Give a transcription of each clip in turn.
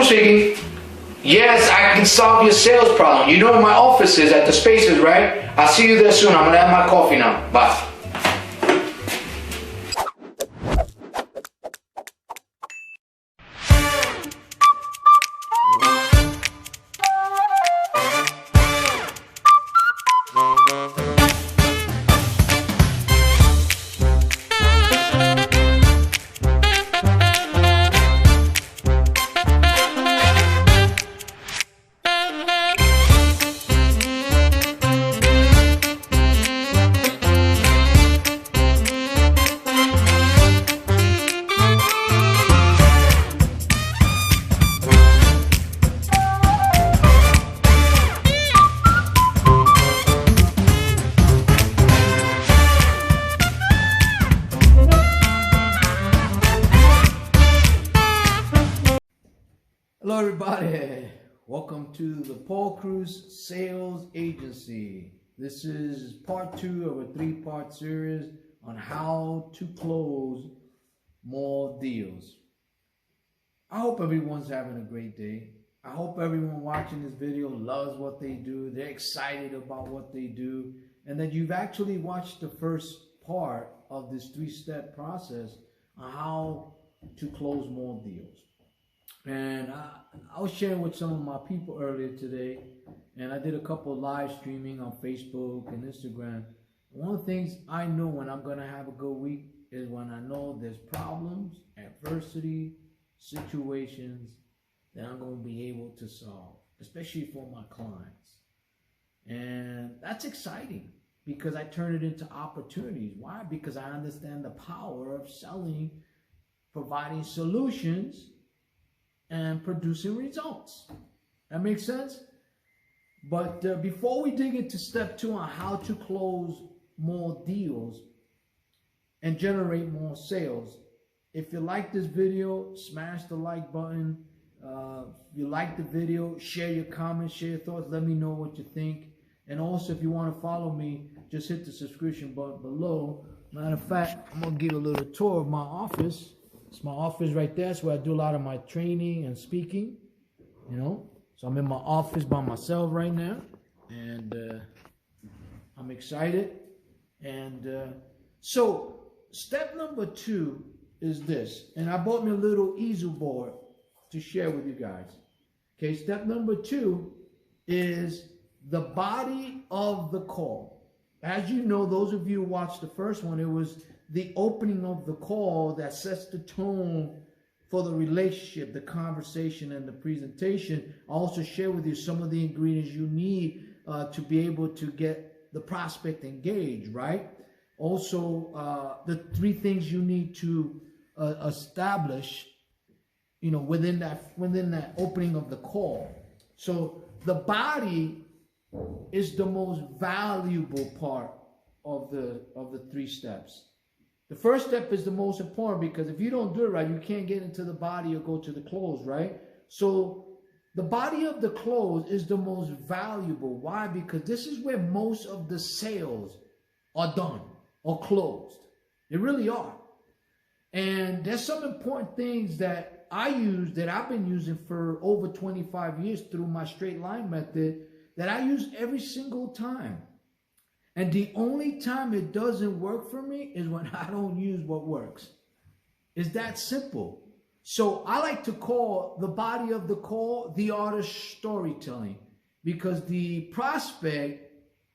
speaking. Yes, I can solve your sales problem. You know where my office is, at the Spaces, right? I'll see you there soon. I'm gonna have my coffee now. Bye. Hello everybody, welcome to the Paul Cruz Sales Agency. This is part 2 of a 3-part series on how to close more deals. I hope everyone's having a great day. I hope everyone watching this video loves what they do. They're excited about what they do, and that you've actually watched the first part of this 3-step process on how to close more deals. And I was sharing with some of my people earlier today, and I did a couple of live streaming on Facebook and Instagram. One of the things I know when I'm going to have a good week is when I know there's problems, adversity, situations that I'm going to be able to solve, especially for my clients. And that's exciting because I turn it into opportunities. Why? Because I understand the power of selling, providing solutions, and producing results. That makes sense? But before we dig into step 2 on how to close more deals and generate more sales, if you like this video, smash the like button. If you like the video, share your comments, share your thoughts, let me know what you think. And also, if you want to follow me, just hit the subscription button below. Matter of fact, I'm going to give a little tour of my office. It's my office right there. It's where I do a lot of my training and speaking, you know. So I'm in my office by myself right now, and I'm excited. And so step number 2 is this, and I bought me a little easel board to share with you guys. Okay, step number 2 is the body of the call. As you know, those of you who watched the first one, it was the opening of the call that sets the tone for the relationship, the conversation, and the presentation. I also share with you some of the ingredients you need to be able to get the prospect engaged, right? Also, the 3 things you need to establish, you know, within that opening of the call. So the body is the most valuable part of the 3 steps. The first step is the most important because if you don't do it right, you can't get into the body or go to the close, right? So the body of the close is the most valuable. Why? Because this is where most of the sales are done or closed. They really are. And there's some important things that I use, that I've been using for over 25 years through my straight line method, that I use every single time. And the only time it doesn't work for me is when I don't use what works. It's that simple. So I like to call the body of the call the art of storytelling, because the prospect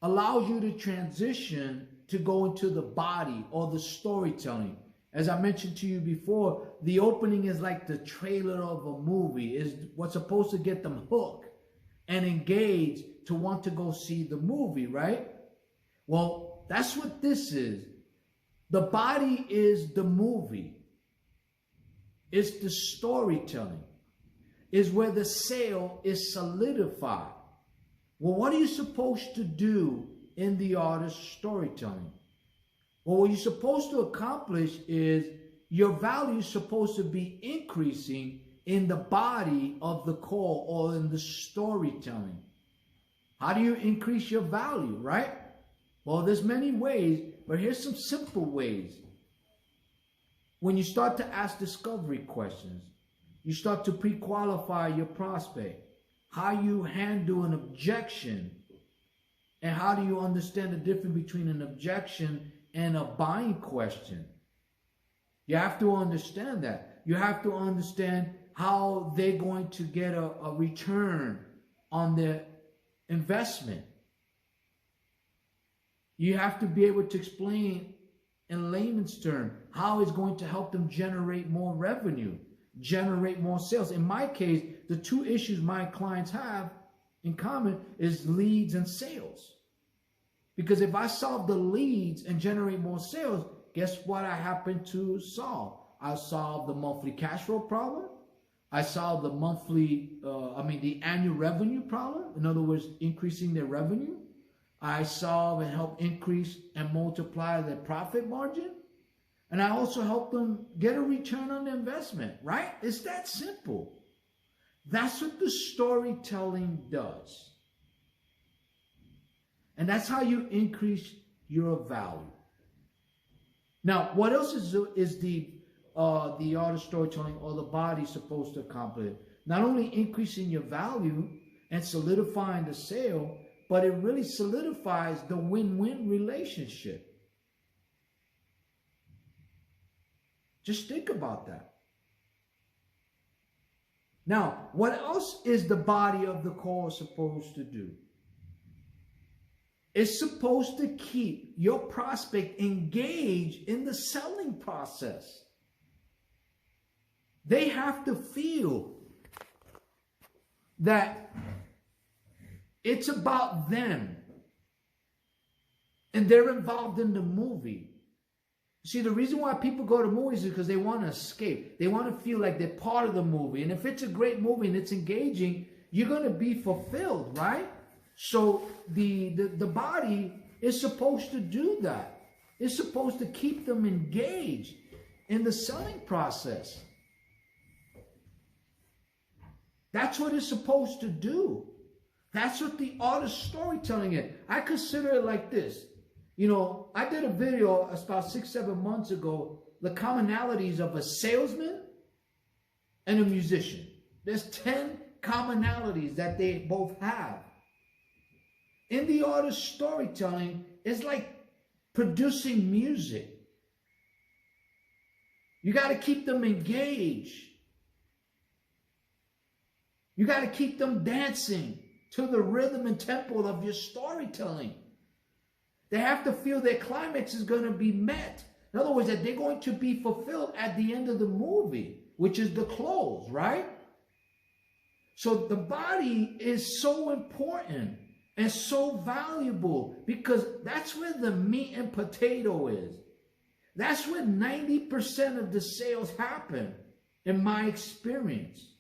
allows you to transition to go into the body or the storytelling. As I mentioned to you before, the opening is like the trailer of a movie, is what's supposed to get them hooked and engaged to want to go see the movie, right? Well, that's what this is. The body is the movie. It's the storytelling. It's where the sale is solidified. Well, what are you supposed to do in the art of storytelling? Well, what you're supposed to accomplish is your value is supposed to be increasing in the body of the call or in the storytelling. How do you increase your value, right? Well, there's many ways, but here's some simple ways. When you start to ask discovery questions, You start to pre-qualify your prospect. How you handle an objection, and how do you understand the difference between an objection and a buying question. You have to understand that. You have to understand how they're going to get a return on their investment. You have to be able to explain in layman's terms how it's going to help them generate more revenue, generate more sales. In my case, the two issues my clients have in common is leads and sales. Because if I solve the leads and generate more sales, guess what I happen to solve? I solve the monthly cash flow problem. I solve the the annual revenue problem. In other words, increasing their revenue. I solve and help increase and multiply their profit margin. And I also help them get a return on their investment, right? It's that simple. That's what the storytelling does. And that's how you increase your value. Now, what else is the art of storytelling or the body supposed to accomplish? Not only increasing your value and solidifying the sale, but it really solidifies the win-win relationship. Just think about that. Now, what else is the body of the call supposed to do? It's supposed to keep your prospect engaged in the selling process. They have to feel that it's about them and they're involved in the movie. See, the reason why people go to movies is because they want to escape. They want to feel like they're part of the movie. And if it's a great movie and it's engaging, you're going to be fulfilled, right? So the body is supposed to do that. It's supposed to keep them engaged in the selling process. That's what it's supposed to do. That's what the art of storytelling is. I consider it like this. You know, I did a video about 6-7 months ago, the commonalities of a salesman and a musician. There's 10 commonalities that they both have. In the art of storytelling, it's like producing music. You got to keep them engaged. You got to keep them dancing to the rhythm and tempo of your storytelling. They have to feel their climax is going to be met. In other words, that they're going to be fulfilled at the end of the movie, which is the close, right? So the body is so important and so valuable because that's where the meat and potato is. That's where 90% of the sales happen, in my experience.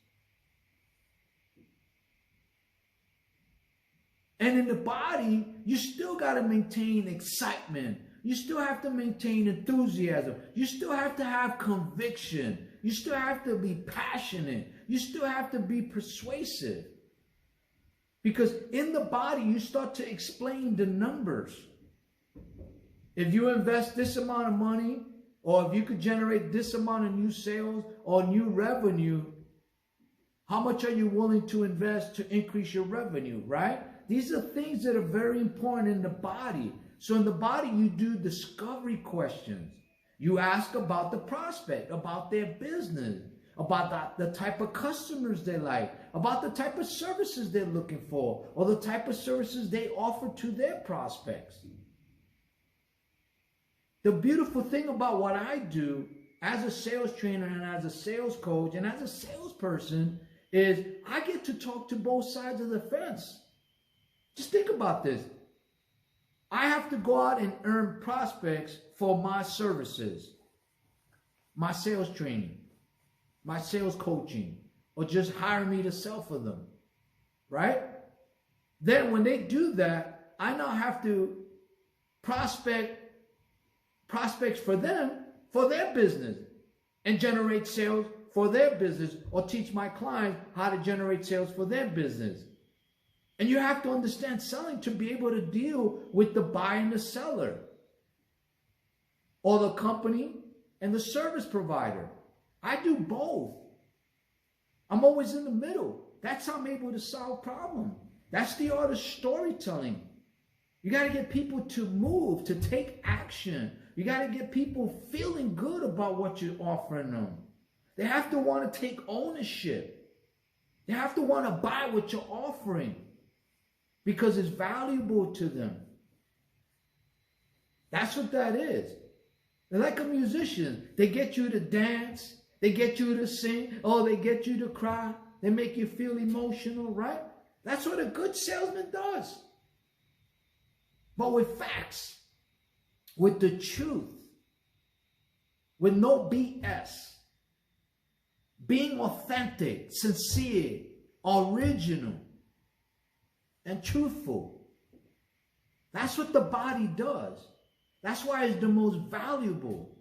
And in the body, you still got to maintain excitement. You still have to maintain enthusiasm. You still have to have conviction. You still have to be passionate. You still have to be persuasive. Because in the body, you start to explain the numbers. If you invest this amount of money, or if you could generate this amount of new sales or new revenue, how much are you willing to invest to increase your revenue, right? These are things that are very important in the body. So in the body, you do discovery questions. You ask about the prospect, about their business, about the type of customers they like, about the type of services they're looking for, or the type of services they offer to their prospects. The beautiful thing about what I do as a sales trainer and as a sales coach and as a salesperson is I get to talk to both sides of the fence. Just think about this. I have to go out and earn prospects for my services, my sales training, my sales coaching, or just hire me to sell for them, right? Then when they do that, I now have to prospects for them, for their business, and generate sales for their business, or teach my clients how to generate sales for their business. And you have to understand selling to be able to deal with the buyer and the seller, or the company and the service provider. I do both. I'm always in the middle. That's how I'm able to solve problems. That's the art of storytelling. You got to get people to move, to take action. You got to get people feeling good about what you're offering them. They have to want to take ownership. They have to want to buy what you're offering because it's valuable to them. That's what that is. They're like a musician. They get you to dance. They get you to sing. Oh, they get you to cry. They make you feel emotional, right? That's what a good salesman does. But with facts, with the truth, with no BS, being authentic, sincere, original, and truthful. That's what the body does. That's why it's the most valuable.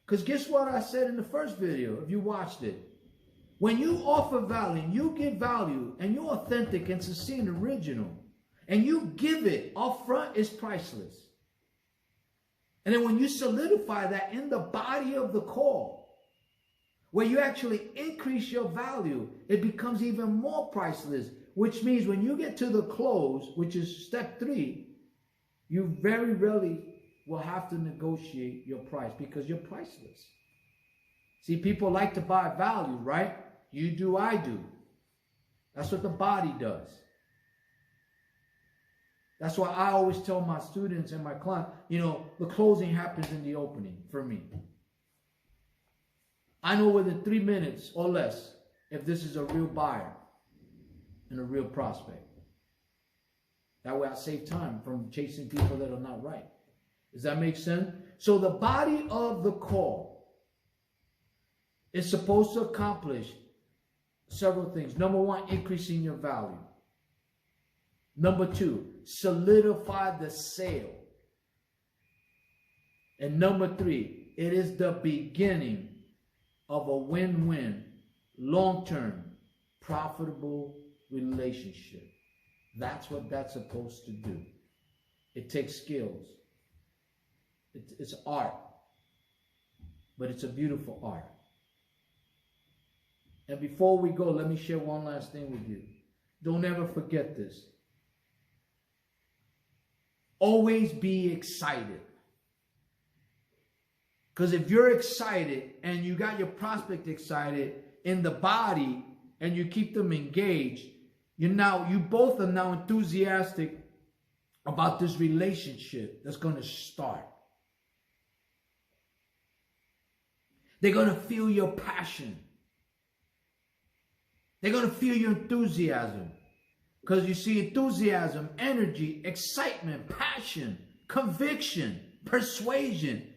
Because guess what I said in the first video, if you watched it? When you offer value, you give value, and you're authentic and sincere and original, and you give it up front, it's priceless. And then when you solidify that in the body of the call, where you actually increase your value, it becomes even more priceless, which means when you get to the close, which is step 3, you very rarely will have to negotiate your price because you're priceless. See, people like to buy value, right? You do, I do. That's what the body does. That's why I always tell my students and my clients, the closing happens in the opening for me. I know within 3 minutes or less if this is a real buyer and a real prospect. That way I save time from chasing people that are not right. Does that make sense? So the body of the call is supposed to accomplish several things. Number 1, increasing your value. Number 2, solidify the sale. And number 3, it is the beginning of a win-win, long-term, profitable relationship. That's what that's supposed to do. It takes skills. It's art, but it's a beautiful art. And before we go, let me share one last thing with you. Don't ever forget this. Always be excited. Because if you're excited and you got your prospect excited in the body and you keep them engaged, you both are now enthusiastic about this relationship that's going to start. They're going to feel your passion. They're going to feel your enthusiasm. Because you see, enthusiasm, energy, excitement, passion, conviction, persuasion.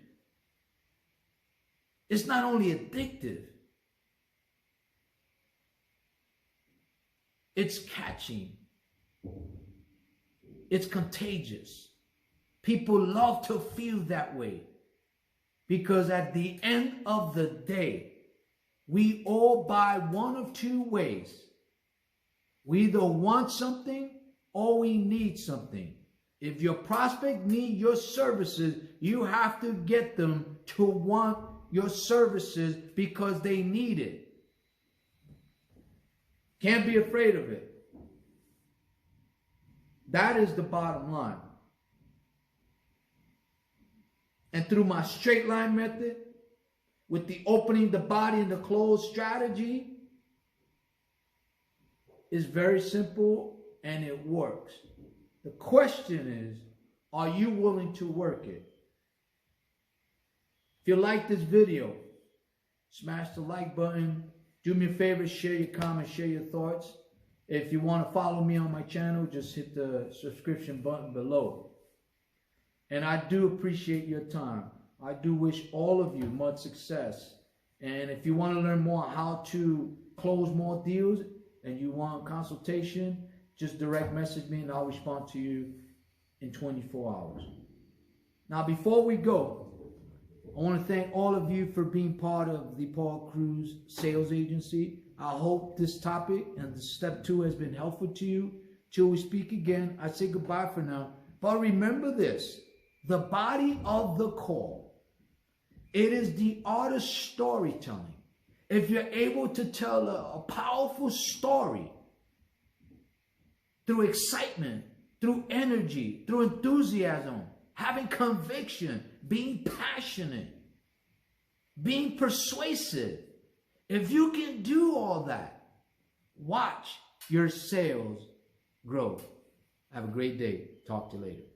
It's not only addictive. It's catching. It's contagious. People love to feel that way. Because at the end of the day, we all buy one of 2 ways. We either want something or we need something. If your prospect needs your services, you have to get them to want your services because they need it. Can't be afraid of it. That is the bottom line. And through my straight line method, with the opening, the body, and the close strategy, is very simple and it works. The question is, are you willing to work it? If you like this video, smash the like button. Do me a favor, share your comments, share your thoughts. If you want to follow me on my channel, just hit the subscription button below. And I do appreciate your time. I do wish all of you much success. And if you want to learn more how to close more deals and you want a consultation, just direct message me and I'll respond to you in 24 hours. Now, before we go, I want to thank all of you for being part of the Paul Cruz Sales Agency. I hope this topic and the step 2 has been helpful to you. Till we speak again, I say goodbye for now. But remember this, the body of the call. It is the art of storytelling. if you're able to tell a powerful story through excitement, through energy, through enthusiasm, having conviction, being passionate, being persuasive, if you can do all that, watch your sales grow. Have a great day. Talk to you later.